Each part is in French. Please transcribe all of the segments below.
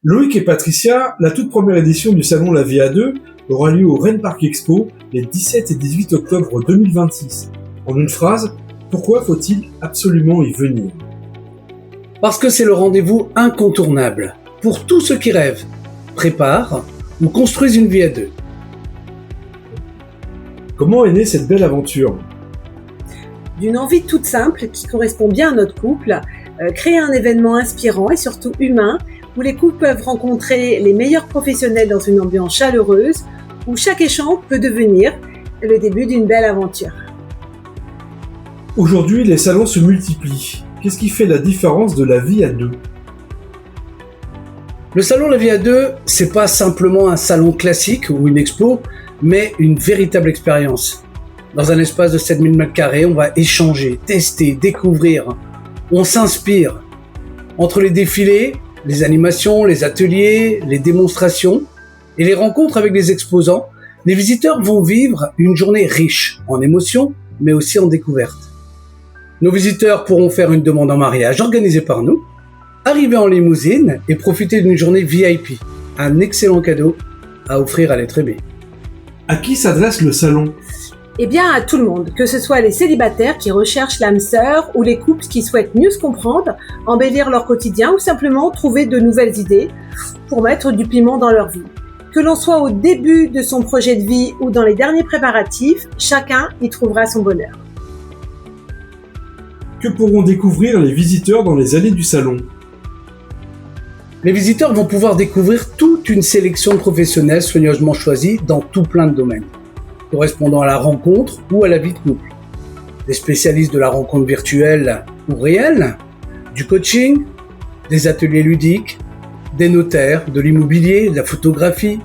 Loïc et Patricia, la toute première édition du salon La Vie à deux aura lieu au Rennes Parc Expo les 17 et 18 octobre 2026. En une phrase, pourquoi faut-il absolument y venir ? Parce que c'est le rendez-vous incontournable pour tous ceux qui rêvent, préparent ou construisent une vie à deux. Comment est née cette belle aventure ? D'une envie toute simple qui correspond bien à notre couple, créer un événement inspirant et surtout humain où les couples peuvent rencontrer les meilleurs professionnels dans une ambiance chaleureuse où chaque échange peut devenir le début d'une belle aventure. Aujourd'hui, les salons se multiplient. Qu'est-ce qui fait la différence de La Vie à deux ? Le salon La Vie à deux, c'est pas simplement un salon classique ou une expo, mais une véritable expérience. Dans un espace de 7000 m², on va échanger, tester, découvrir. On s'inspire. Entre les défilés, les animations, les ateliers, les démonstrations et les rencontres avec les exposants, les visiteurs vont vivre une journée riche en émotions, mais aussi en découvertes. Nos visiteurs pourront faire une demande en mariage organisée par nous, arriver en limousine et profiter d'une journée VIP, un excellent cadeau à offrir à l'être aimé. À qui s'adresse le salon ? Eh bien à tout le monde, que ce soit les célibataires qui recherchent l'âme sœur ou les couples qui souhaitent mieux se comprendre, embellir leur quotidien ou simplement trouver de nouvelles idées pour mettre du piment dans leur vie. Que l'on soit au début de son projet de vie ou dans les derniers préparatifs, chacun y trouvera son bonheur. Que pourront découvrir les visiteurs dans les allées du salon ? Les visiteurs vont pouvoir découvrir toute une sélection de professionnels soigneusement choisis dans tout plein de domaines, correspondant à la rencontre ou à la vie de couple. Des spécialistes de la rencontre virtuelle ou réelle, du coaching, des ateliers ludiques, des notaires, de l'immobilier, de la photographie,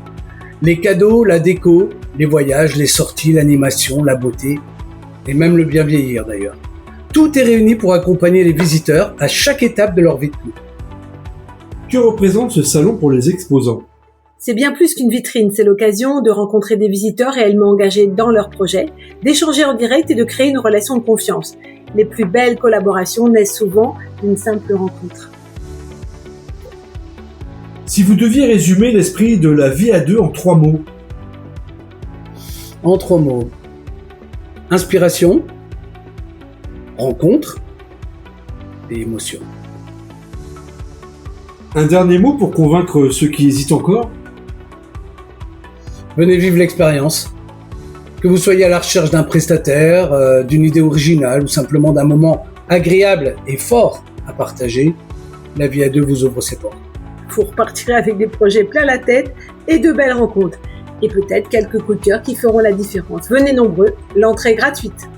les cadeaux, la déco, les voyages, les sorties, l'animation, la beauté, et même le bien vieillir d'ailleurs. Tout est réuni pour accompagner les visiteurs à chaque étape de leur vie de couple. Que représente ce salon pour les exposants ? C'est bien plus qu'une vitrine, c'est l'occasion de rencontrer des visiteurs réellement engagés dans leur projet, d'échanger en direct et de créer une relation de confiance. Les plus belles collaborations naissent souvent d'une simple rencontre. Si vous deviez résumer l'esprit de La Vie à deux en 3 mots ? En 3 mots. Inspiration, rencontre et émotion. Un dernier mot pour convaincre ceux qui hésitent encore ? Venez vivre l'expérience. Que vous soyez à la recherche d'un prestataire, d'une idée originale ou simplement d'un moment agréable et fort à partager, La Vie à deux vous ouvre ses portes. Vous repartirez avec des projets plein la tête et de belles rencontres. Et peut-être quelques coups de cœur qui feront la différence. Venez nombreux, l'entrée est gratuite.